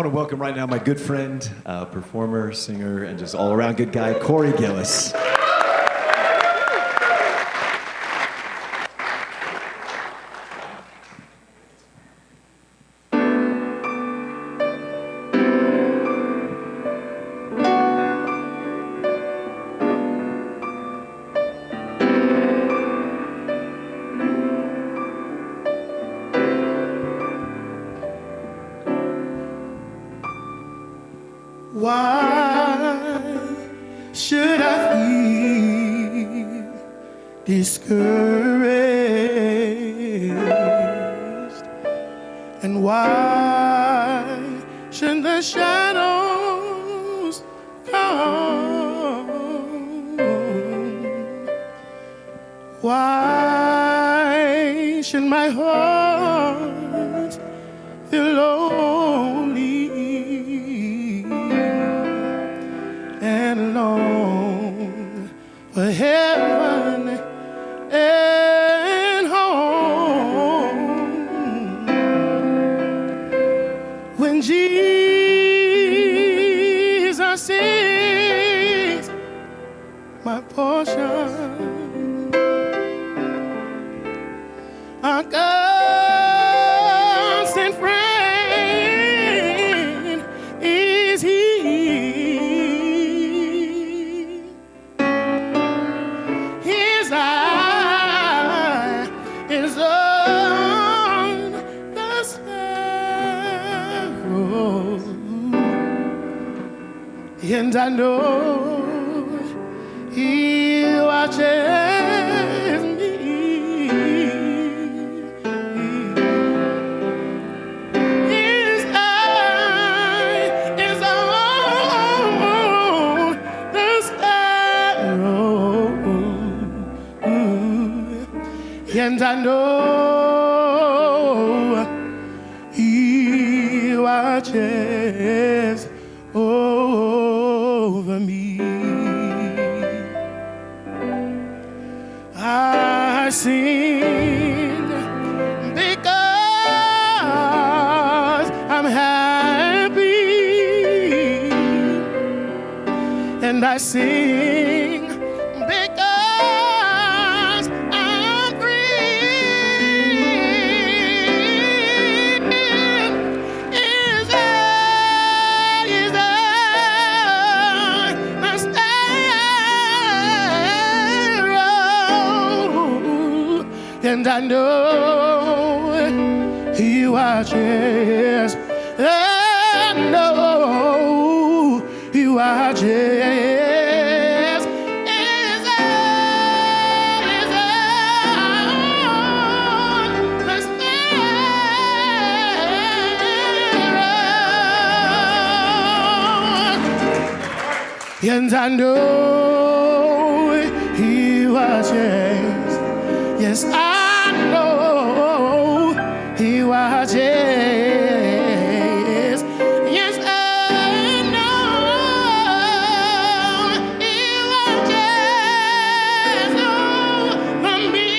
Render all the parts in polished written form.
want to welcome right now my good friend, performer, singer, and just all-around good guy, Corey Gillis. Why should I feel discouraged? And why should the shadows come? Why should my heart feel lonely and long for heaven and home? When Jesus is my portion, a constant friend is He. His eye is on the sparrow, and I know He watches me. His eye is on the sparrow, and I know He watches over me. I sing because I'm happy, and I sing because I'm free. Is my sparrow, and I know He watches. I know He watches. His eye is on the sparrow, and I know He watches. Yes, I know He watches. Yes, I know He watches over me.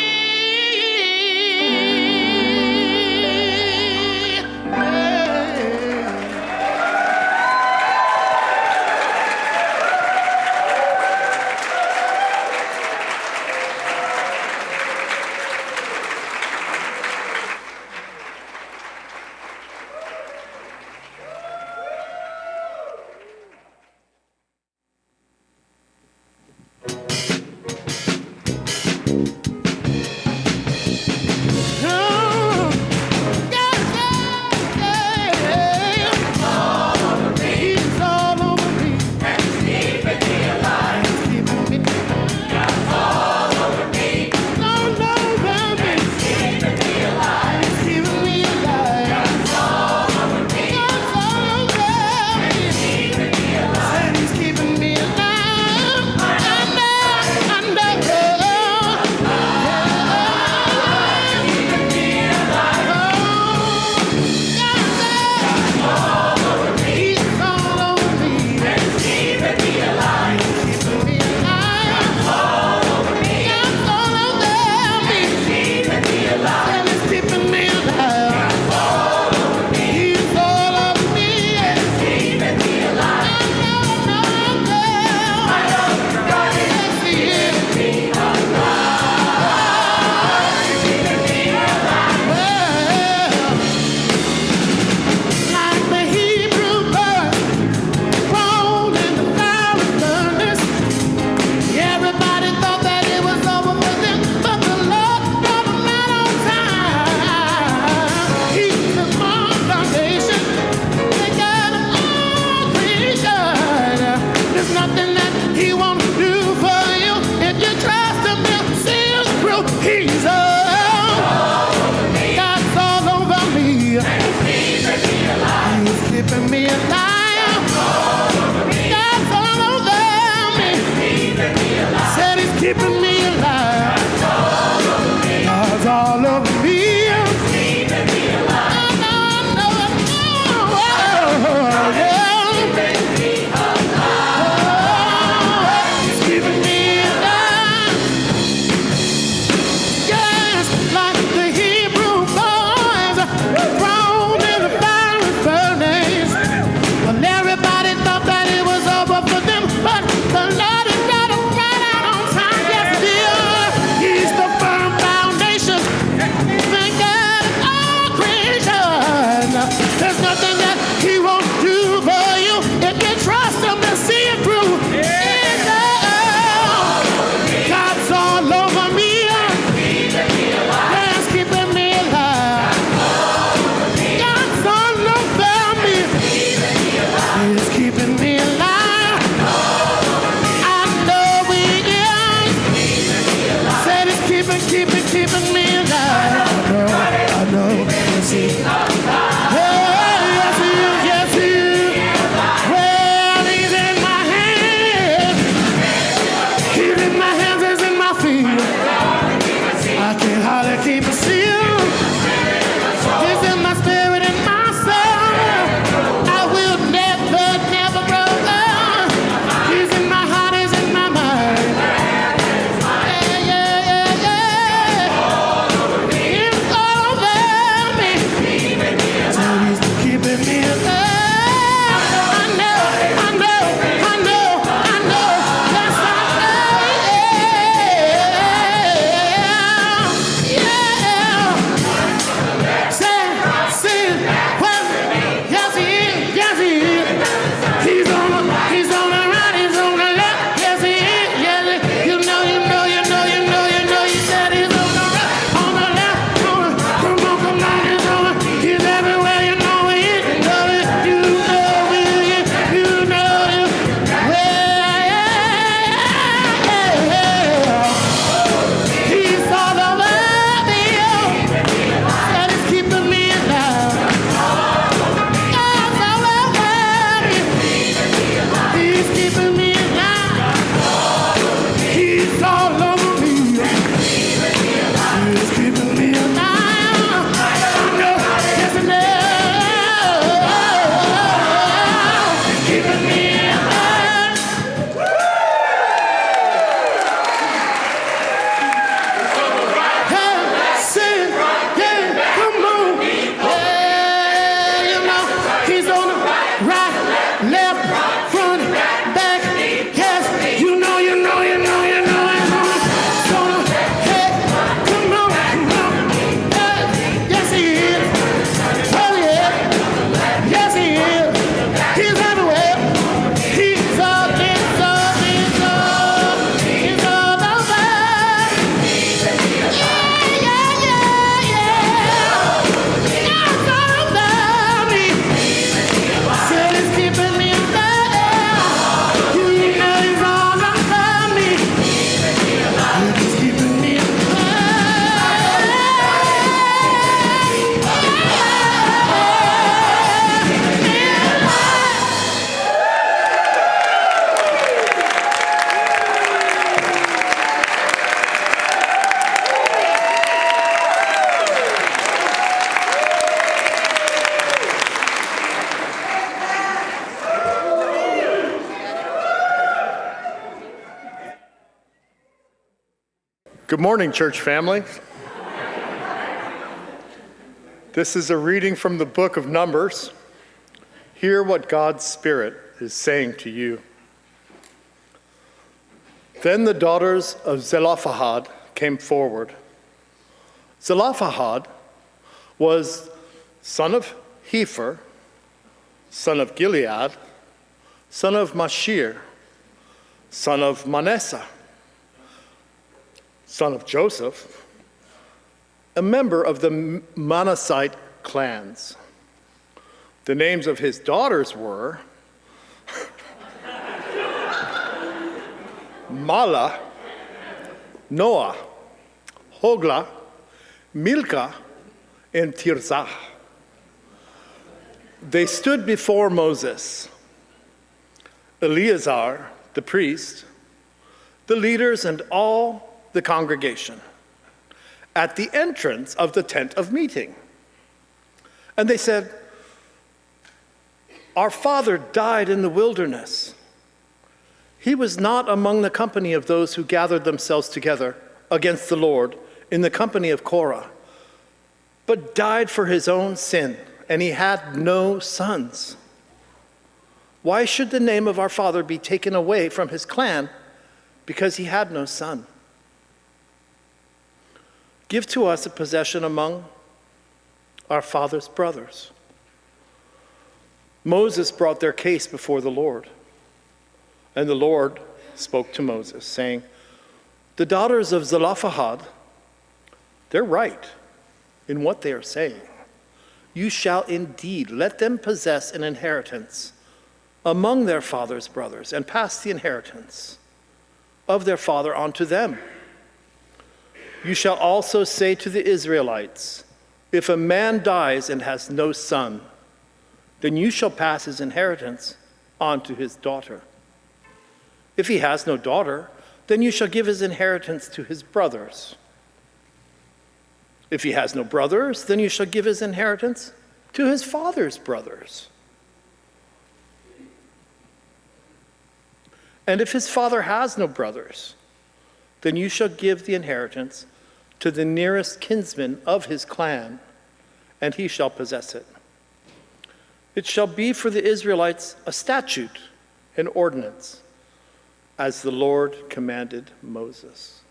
He's God's all over me. He's keeping me alive. God's all over me. Said he's keeping me alive. God's all over me. Keeping me alive. I know, yes he is. Yes he is. Well, he's in my hands. He's in my hands, he's in my feet. I can hardly keep it still. He's in my spirit and my soul. I will never, never grow old. He's in my heart, he's in my mind. Good morning, church family. This is a reading from the book of Numbers. Hear what God's Spirit is saying to you. Then the daughters of Zelophehad came forward. Zelophehad was son of Hepher, son of Gilead, son of Mashir, son of Manasseh, son of Joseph, a member of the Manassite clans. The names of his daughters were Mahlah, Noah, Hogla, Milcah, and Tirzah. They stood before Moses, Eleazar, the priest, the leaders, and all the congregation at the entrance of the tent of meeting. And they said, "Our father died in the wilderness. He was not among the company of those who gathered themselves together against the Lord in the company of Korah, but died for his own sin, and he had no sons. Why should the name of our father be taken away from his clan because he had no son? Give to us a possession among our father's brothers." Moses brought their case before the Lord. And the Lord spoke to Moses, saying, "The daughters of Zelophehad, they're right in what they are saying. You shall indeed let them possess an inheritance among their father's brothers and pass the inheritance of their father on to them. You shall also say to the Israelites, if a man dies and has no son, then you shall pass his inheritance on to his daughter. If he has no daughter, then you shall give his inheritance to his brothers. If he has no brothers, then you shall give his inheritance to his father's brothers. And if his father has no brothers, then you shall give the inheritance to the nearest kinsman of his clan, and he shall possess it. It shall be for the Israelites a statute, an ordinance, as the Lord commanded Moses."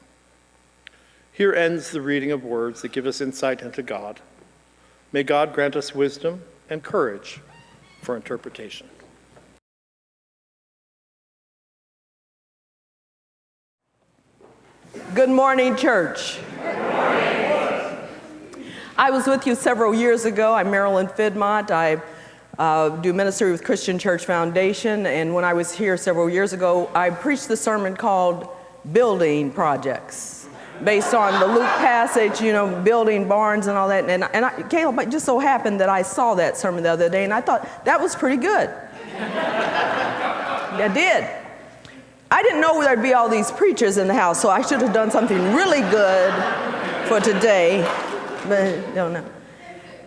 Here ends the reading of words that give us insight into God. May God grant us wisdom and courage for interpretation. Good morning, church. Good morning. I was with you several years ago. I'm Marilyn Fidmont. I do ministry with Christian Church Foundation, and when I was here several years ago, I preached the sermon called Building Projects, based on the Luke passage, building barns and all that. And Caleb, it just so happened that I saw that sermon the other day, and I thought that was pretty good. I did. I didn't know there'd be all these preachers in the house, so I should have done something really good for today, but don't know.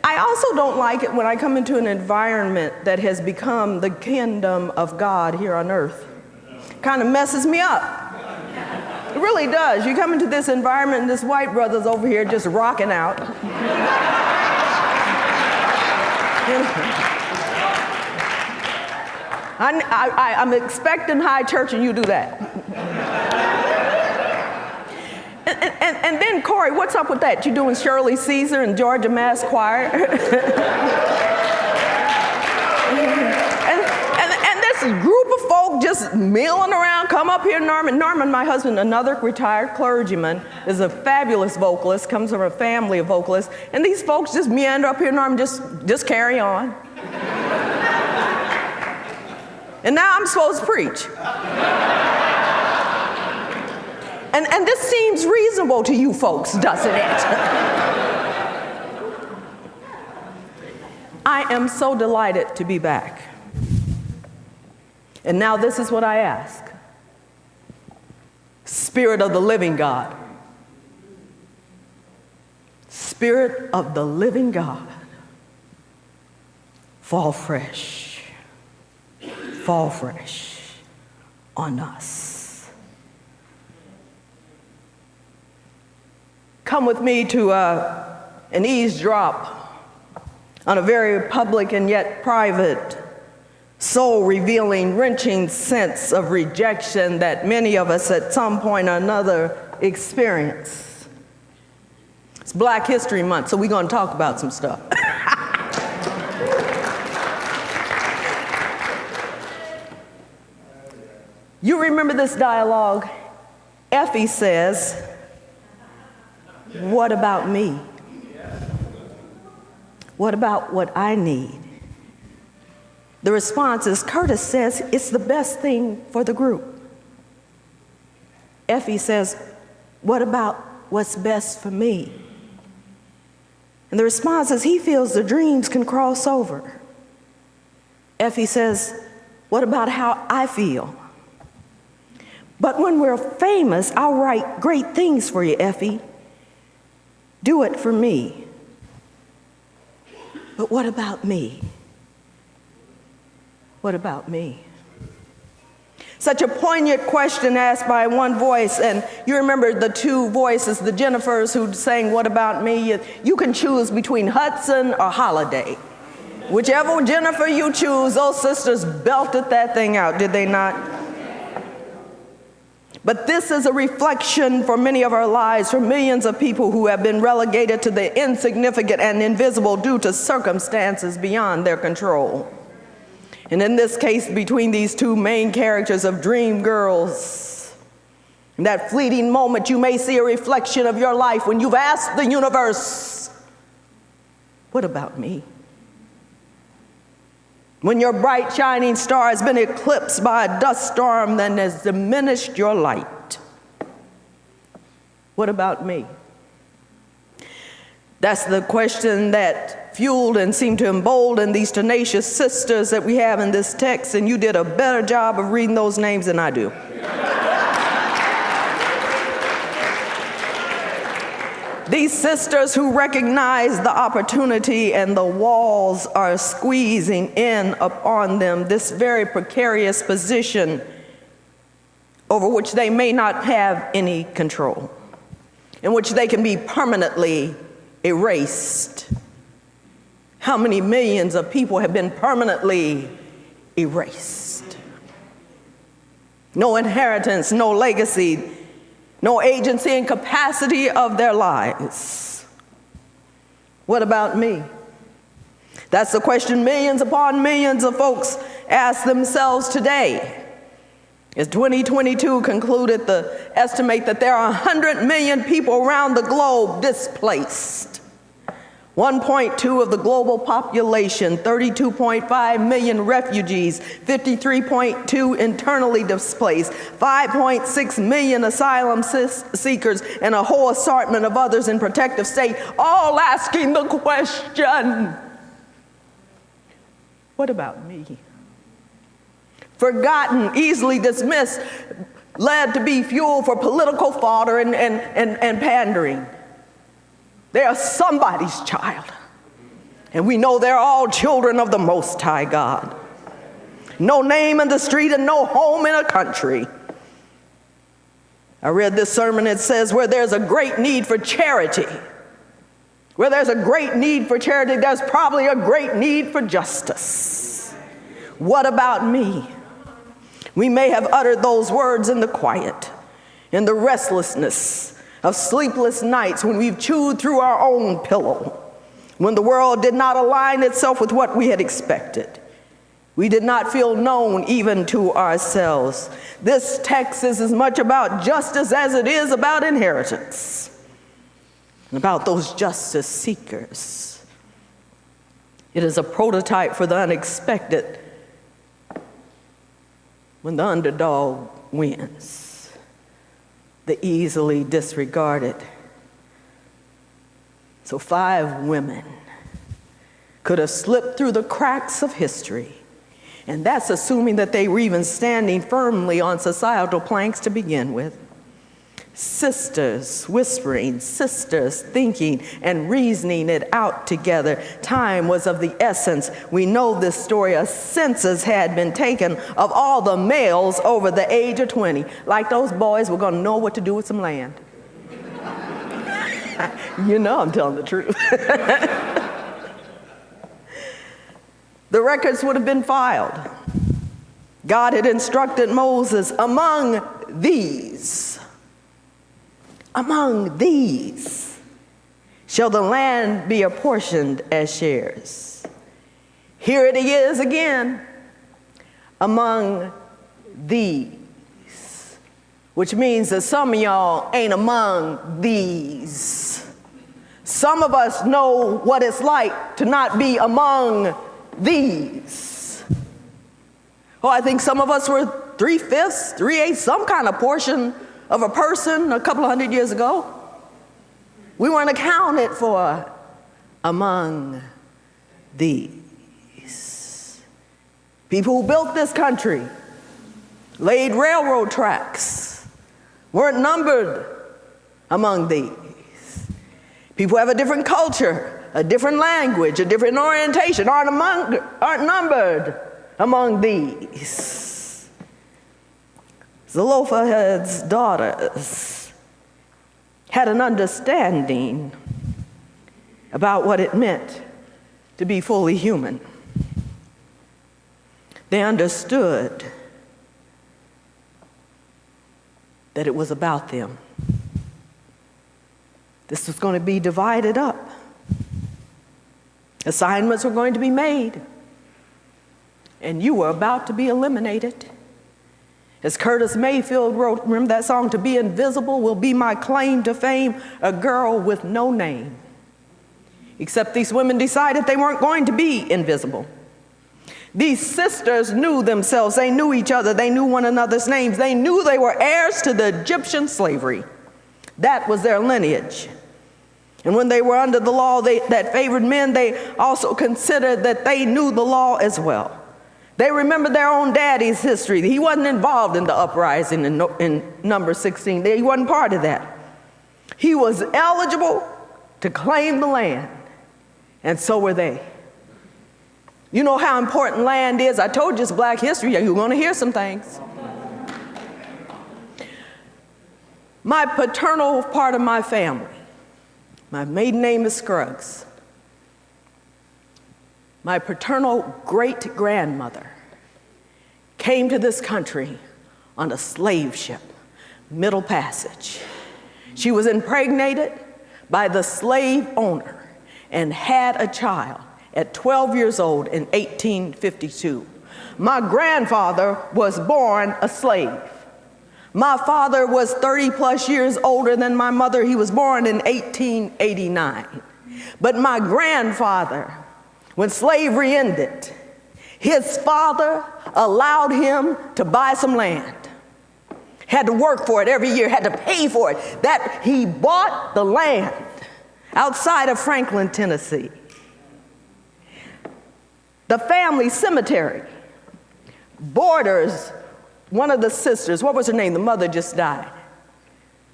I also don't like it when I come into an environment that has become the kingdom of God here on earth. Kind of messes me up. It really does. You come into this environment and this white brother's over here just rocking out. I'm expecting high church and you do that. And then, Corey, what's up with that? You doing Shirley Caesar and Georgia Mass Choir? and this group of folk just milling around, come up here, Norman. Norman, my husband, another retired clergyman, is a fabulous vocalist, comes from a family of vocalists, and these folks just meander up here, Norman, just carry on. And now I'm supposed to preach. And this seems reasonable to you folks, doesn't it? I am so delighted to be back. And now this is what I ask. Spirit of the living God. Spirit of the living God. Fall fresh on us. Come with me to an eavesdrop on a very public and yet private, soul-revealing, wrenching sense of rejection that many of us at some point or another experience. It's Black History Month, so we're going to talk about some stuff. You remember this dialogue? Effie says, "What about me? What about what I need?" The response is, Curtis says, "It's the best thing for the group." Effie says, "What about what's best for me? And the response is he feels the dreams can cross over. Effie says, what about how I feel? But when we're famous, I'll write great things for you, Effie. Do it for me. But what about me? What about me? Such a poignant question asked by one voice, and you remember the two voices, the Jennifers who sang, what about me? You can choose between Hudson or Holiday. Whichever Jennifer you choose, those sisters belted that thing out, did they not? But this is a reflection for many of our lives, for millions of people who have been relegated to the insignificant and invisible due to circumstances beyond their control. And in this case, between these two main characters of Dream Girls, in that fleeting moment, you may see a reflection of your life when you've asked the universe, what about me? When your bright shining star has been eclipsed by a dust storm that has diminished your light. What about me? That's the question that fueled and seemed to embolden these tenacious sisters that we have in this text, and you did a better job of reading those names than I do. These sisters who recognize the opportunity and the walls are squeezing in upon them, this very precarious position over which they may not have any control, in which they can be permanently erased. How many millions of people have been permanently erased? No inheritance, no legacy, no agency and capacity of their lives. What about me? That's the question millions upon millions of folks ask themselves today. As 2022 concluded, the estimate that there are 100 million people around the globe displaced. 1.2 of the global population, 32.5 million refugees, 53.2 internally displaced, 5.6 million asylum seekers, and a whole assortment of others in protective state, all asking the question, what about me? Forgotten, easily dismissed, led to be fuel for political fodder and pandering. They are somebody's child. And we know they're all children of the Most High God. No name in the street and no home in a country. I read this sermon, it says, where there's a great need for charity, where there's a great need for charity, there's probably a great need for justice. What about me? We may have uttered those words in the quiet, in the restlessness of sleepless nights when we've chewed through our own pillow, when the world did not align itself with what we had expected. We did not feel known even to ourselves. This text is as much about justice as it is about inheritance, and about those justice seekers. It is a prototype for the unexpected when the underdog wins, the easily disregarded. So 5 women could have slipped through the cracks of history, and that's assuming that they were even standing firmly on societal planks to begin with. Sisters whispering, sisters thinking and reasoning it out together. Time was of the essence. We know this story. A census had been taken of all the males over the age of 20. Like those boys were going to know what to do with some land. You know I'm telling the truth. The records would have been filed. God had instructed Moses, among these shall the land be apportioned as shares. Here it is again, among these, which means that some of y'all ain't among these. Some of us know what it's like to not be among these. Oh, I think some of us were 3/5, 3/8, some kind of portion of a person a couple of hundred years ago. We weren't accounted for among these. People who built this country, laid railroad tracks, weren't numbered among these. People who have a different culture, a different language, a different orientation, aren't numbered among these. Zelophehad's daughters had an understanding about what it meant to be fully human. They understood that it was about them. This was going to be divided up. Assignments were going to be made, and you were about to be eliminated. As Curtis Mayfield wrote, remember that song, "To be invisible will be my claim to fame, a girl with no name." Except these women decided they weren't going to be invisible. These sisters knew themselves, they knew each other, they knew one another's names, they knew they were heirs to the Egyptian slavery. That was their lineage. And when they were under the law that favored men, they also considered that they knew the law as well. They remembered their own daddy's history. He wasn't involved in the uprising in Numbers 16. He wasn't part of that. He was eligible to claim the land, and so were they. You know how important land is? I told you it's Black history. You're going to hear some things. My paternal part of my family, my maiden name is Scruggs. My paternal great-grandmother came to this country on a slave ship, Middle Passage. She was impregnated by the slave owner and had a child at 12 years old in 1852. My grandfather was born a slave. My father was 30 plus years older than my mother. He was born in 1889. But my grandfather, when slavery ended, his father allowed him to buy some land. Had to work for it every year, had to pay for it. That he bought the land outside of Franklin, Tennessee. The family cemetery borders one of the sisters. What was her name? The mother just died.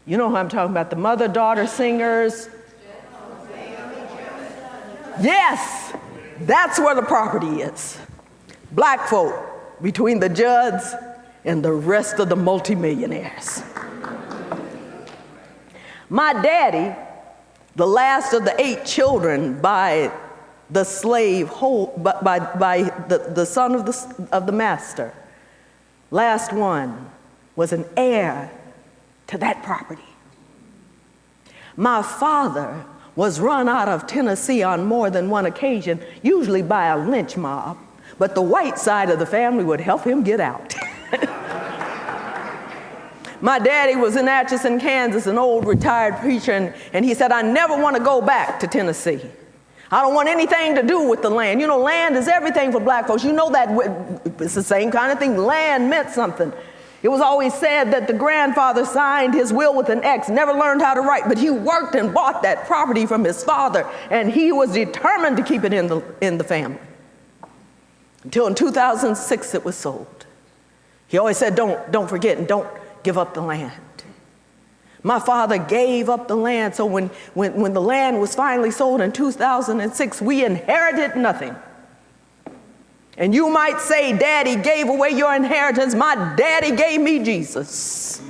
You know who I'm talking about, the mother-daughter singers. Yes, that's where the property is. Black folk between the Judds and the rest of the multimillionaires. My daddy, the last of the 8 children by the slave, by the son of the master, last one, was an heir to that property. My father was run out of Tennessee on more than one occasion, usually by a lynch mob, but the white side of the family would help him get out. My daddy was in Atchison, Kansas, an old retired preacher, and he said, "I never want to go back to Tennessee. I don't want anything to do with the land." You know, land is everything for black folks. You know that it's the same kind of thing. Land meant something. It was always said that the grandfather signed his will with an X, never learned how to write, but he worked and bought that property from his father, and he was determined to keep it in the family. Until in 2006 it was sold. He always said, don't forget and don't give up the land. My father gave up the land, so when the land was finally sold in 2006, we inherited nothing. And you might say, "Daddy gave away your inheritance." My daddy gave me Jesus.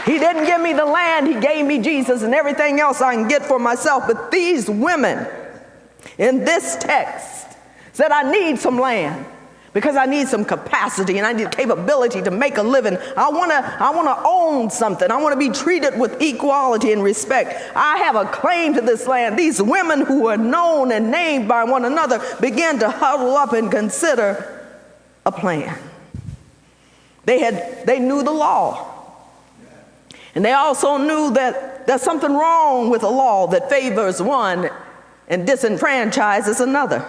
He didn't give me the land, he gave me Jesus, and everything else I can get for myself. But these women in this text said, "I need some land because I need some capacity and I need capability to make a living. I want to own something. I want to be treated with equality and respect. I have a claim to this land." These women who were known and named by one another began to huddle up and consider a plan. They knew the law. And they also knew that there's something wrong with a law that favors one and disenfranchises another.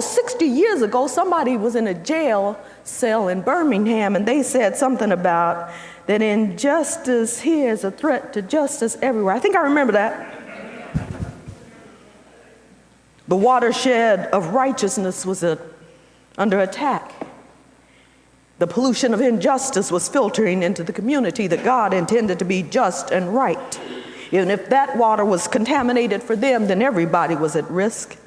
60 years ago, somebody was in a jail cell in Birmingham, and they said something about that injustice here is a threat to justice everywhere. I think I remember that. The watershed of righteousness was under attack. The pollution of injustice was filtering into the community that God intended to be just and right. Even if that water was contaminated for them, then everybody was at risk.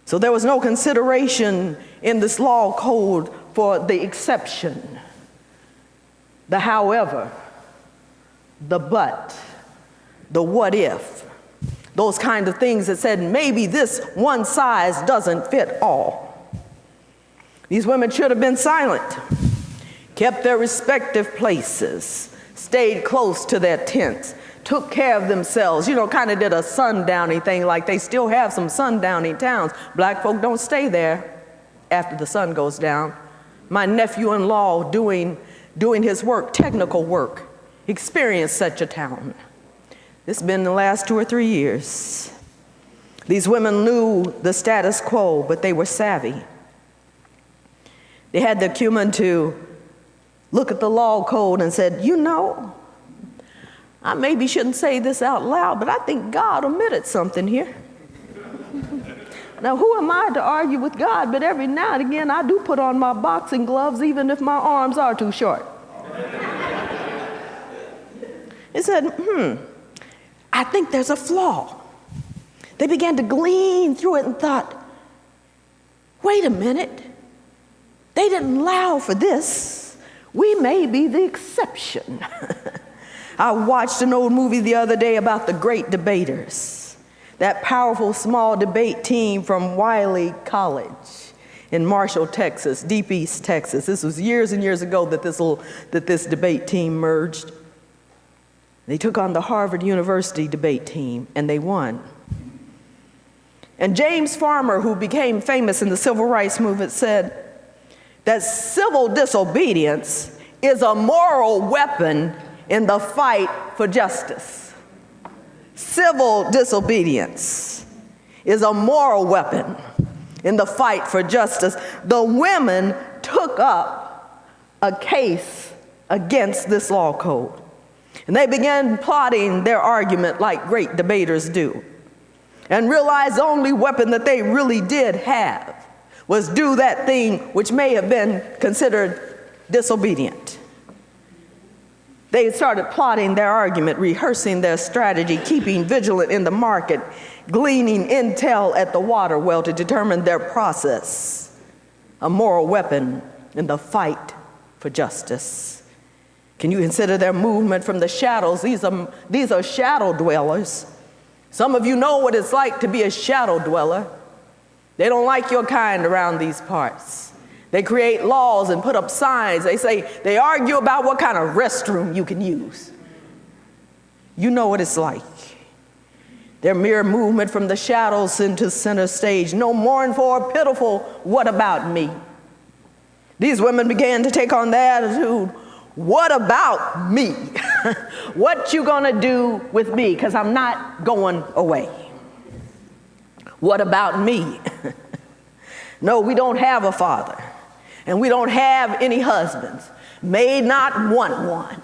So there was no consideration in this law code for the exception, the however, the but, the what if, those kind of things that said maybe this one size doesn't fit all. These women should have been silent, kept their respective places, stayed close to their tents, took care of themselves, kind of did a sundowning thing, like they still have some sundowning towns. Black folk don't stay there after the sun goes down. My nephew-in-law doing his work, technical work, experienced such a town. This has been the last 2 or 3 years. These women knew the status quo, but they were savvy. They had the acumen to look at the law code and said, I maybe shouldn't say this out loud, but I think God omitted something here. Now, who am I to argue with God? But every now and again, I do put on my boxing gloves, even if my arms are too short. He said, I think there's a flaw. They began to glean through it and thought, wait a minute. They didn't allow for this. We may be the exception. I watched an old movie the other day about the great debaters, that powerful small debate team from Wiley College in Marshall, Texas, deep East Texas. This was years and years ago that this debate team merged. They took on the Harvard University debate team, and they won. And James Farmer, who became famous in the civil rights movement, said that civil disobedience is a moral weapon in the fight for justice. Civil disobedience is a moral weapon in the fight for justice. The women took up a case against this law code, and they began plotting their argument like great debaters do, and realized the only weapon that they really did have was do that thing which may have been considered disobedient. They started plotting their argument, rehearsing their strategy, keeping vigilant in the market, gleaning intel at the water well to determine their process, a moral weapon in the fight for justice. Can you consider their movement from the shadows? These are shadow dwellers. Some of you know what it's like to be a shadow dweller. They don't like your kind around these parts. They create laws and put up signs. They argue about what kind of restroom you can use. You know what it's like. Their mere movement from the shadows into center stage. No mournful or pitiful, what about me? These women began to take on the attitude, what about me? What you gonna do with me? Because I'm not going away. What about me? No, we don't have a father, and we don't have any husbands. May not want one.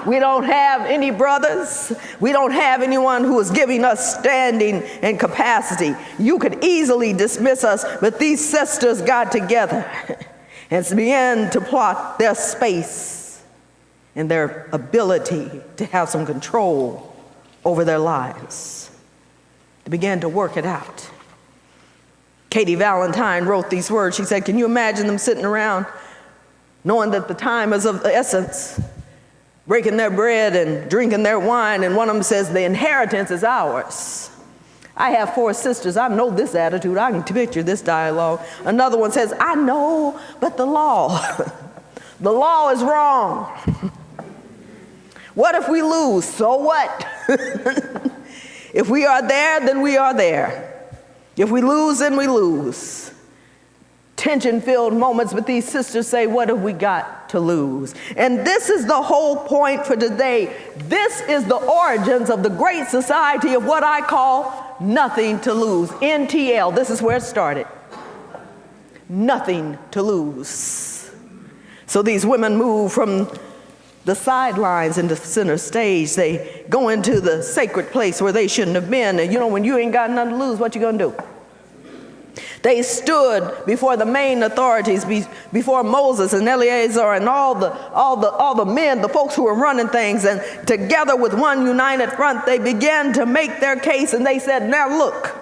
We don't have any brothers. We don't have anyone who is giving us standing and capacity. You could easily dismiss us, but these sisters got together and began to plot their space and their ability to have some control over their lives. They began to work it out. Katie Valentine wrote these words. She said, can you imagine them sitting around knowing that the time is of the essence, breaking their bread and drinking their wine, and one of them says, the inheritance is ours. I have 4 sisters. I know this attitude. I can picture this dialogue. Another one says, I know, but the law, the law is wrong. What if we lose? So what? If we are there, then we are there. If we lose, then we lose. Tension-filled moments, but these sisters say, what have we got to lose? And this is the whole point for today. This is the origins of the great society of what I call nothing to lose. NTL, this is where it started. Nothing to lose. So these women move from the sidelines into center stage. They go into the sacred place where they shouldn't have been. And you know, when you ain't got nothing to lose, what you gonna do? They stood before the main authorities, before Moses and Eleazar and all the men, the folks who were running things, and together with one united front, they began to make their case, and they said, now look,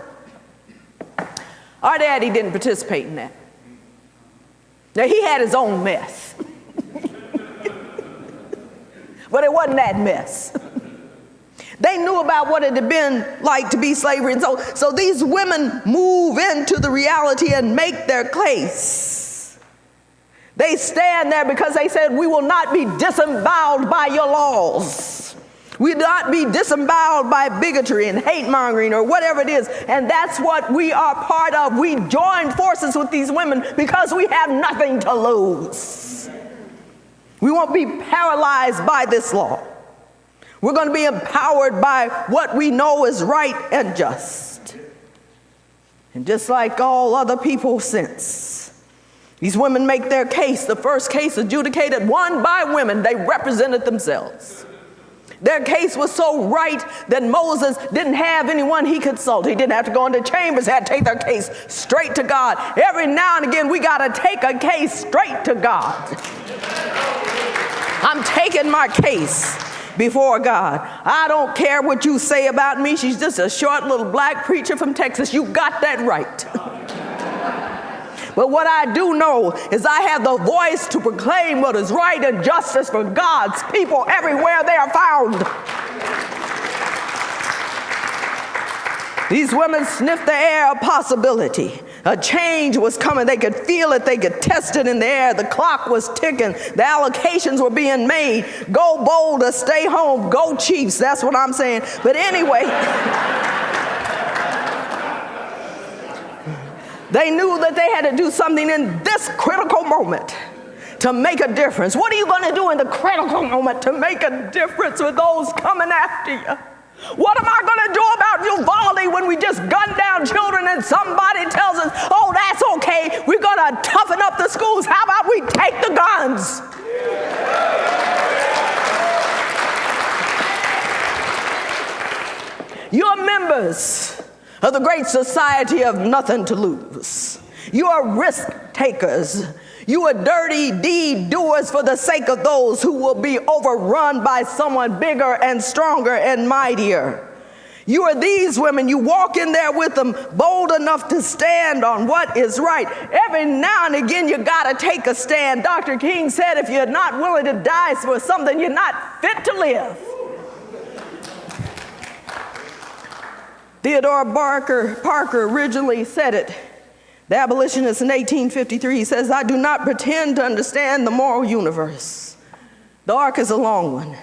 our daddy didn't participate in that. Now, he had his own mess. But it wasn't that mess. They knew about what it had been like to be slavery. And so these women move into the reality and make their case. They stand there because they said, we will not be disemboweled by your laws. We will not be disemboweled by bigotry and hate mongering or whatever it is. And that's what we are part of. We joined forces with these women because we have nothing to lose. We won't be paralyzed by this law. We're going to be empowered by what we know is right and just. And just like all other people since, these women make their case. The first case adjudicated, won by women. They represented themselves. Their case was so right that Moses didn't have anyone he could consult. He didn't have to go into chambers. He had to take their case straight to God. Every now and again, we got to take a case straight to God. I'm taking my case before God. I don't care what you say about me. She's just a short little black preacher from Texas. You got that right. But what I do know is I have the voice to proclaim what is right and justice for God's people everywhere they are found. These women sniffed the air of possibility. A change was coming. They could feel it. They could test it in the air. The clock was ticking. The allocations were being made. Go bold or stay home. Go Chiefs. That's what I'm saying. But anyway, they knew that they had to do something in this critical moment to make a difference. What are you going to do in the critical moment to make a difference with those coming after you? What am I going to do about Uvalde when we just gun down children and somebody tells us, oh, that's okay, we're going to toughen up the schools. How about we take the guns? You're members of the great society of nothing to lose. You are risk takers. You are dirty deed doers for the sake of those who will be overrun by someone bigger and stronger and mightier. You are these women. You walk in there with them, bold enough to stand on what is right. Every now and again, you got to take a stand. Dr. King said, if you're not willing to die for something, you're not fit to live. Theodore Parker originally said it. The abolitionist in 1853 says, I do not pretend to understand the moral universe. The arc is a long one.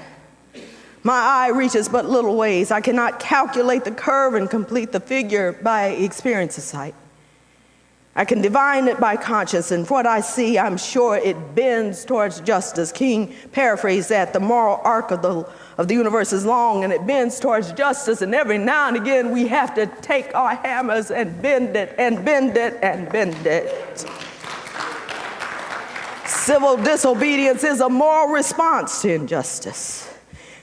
My eye reaches but little ways. I cannot calculate the curve and complete the figure by experience of sight. I can divine it by conscience, and what I see, I'm sure it bends towards justice. King paraphrased that. The moral arc of the universe is long, and it bends towards justice, and every now and again we have to take our hammers and bend it and bend it and bend it. Civil disobedience is a moral response to injustice.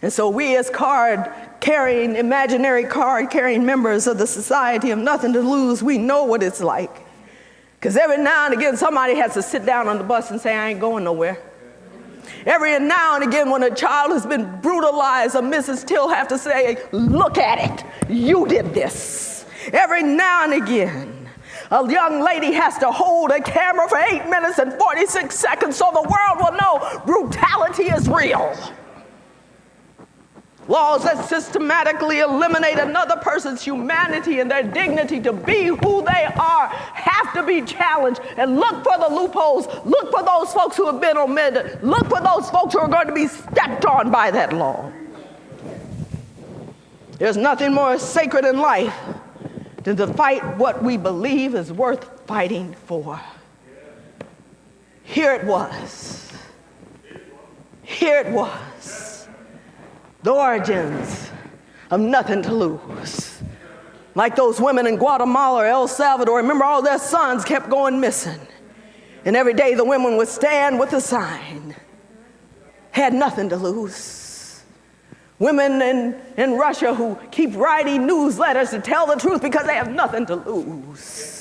And so we as imaginary card-carrying members of the Society of Nothing to Lose, we know what it's like. Because every now and again, somebody has to sit down on the bus and say, I ain't going nowhere. Every now and again, when a child has been brutalized, a missus still have to say, look at it, you did this. Every now and again, a young lady has to hold a camera for 8 minutes and 46 seconds so the world will know brutality is real. Laws that systematically eliminate another person's humanity and their dignity to be who they are have to be challenged. And look for the loopholes. Look for those folks who have been omitted. Look for those folks who are going to be stepped on by that law. There's nothing more sacred in life than to fight what we believe is worth fighting for. Here it was. Here it was. The origins of nothing to lose. Like those women in Guatemala or El Salvador, remember all their sons kept going missing. And every day the women would stand with a sign. Had nothing to lose. Women in Russia who keep writing newsletters to tell the truth because they have nothing to lose.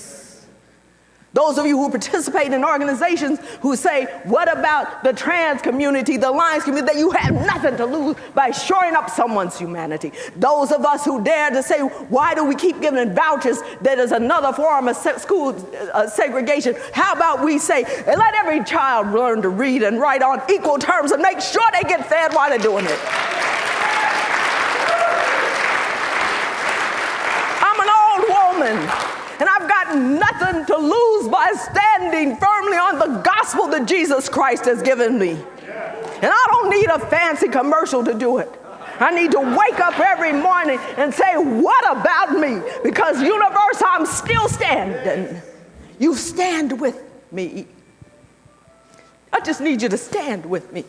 Those of you who participate in organizations who say, what about the trans community, the alliance community, that you have nothing to lose by shoring up someone's humanity. Those of us who dare to say, why do we keep giving vouchers that is another form of school segregation? How about we say, let every child learn to read and write on equal terms and make sure they get fed while they're doing it. I'm an old woman. And I've got nothing to lose by standing firmly on the gospel that Jesus Christ has given me. And I don't need a fancy commercial to do it. I need to wake up every morning and say, what about me? Because universe, I'm still standing. You stand with me. I just need you to stand with me.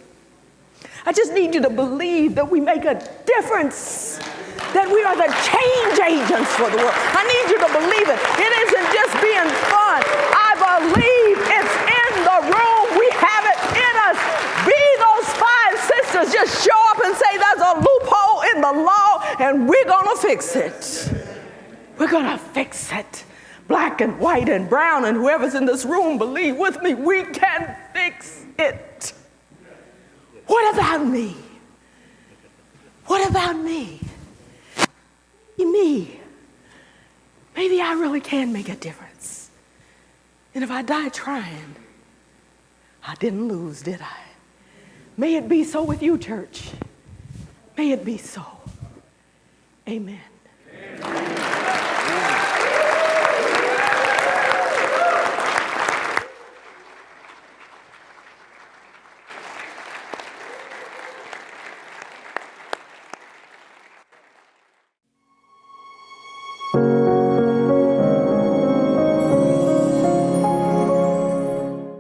I just need you to believe that we make a difference, that we are the change agents for the world. I need you to believe it. It isn't just being fun. I believe it's in the room. We have it in us. Be those 5 sisters. Just show up and say there's a loophole in the law and we're going to fix it. We're going to fix it. Black and white and brown and whoever's in this room, believe with me, we can fix it. What about me? What about me? Me. Maybe I really can make a difference. And if I die trying, I didn't lose, did I? May it be so with you, church. May it be so. Amen.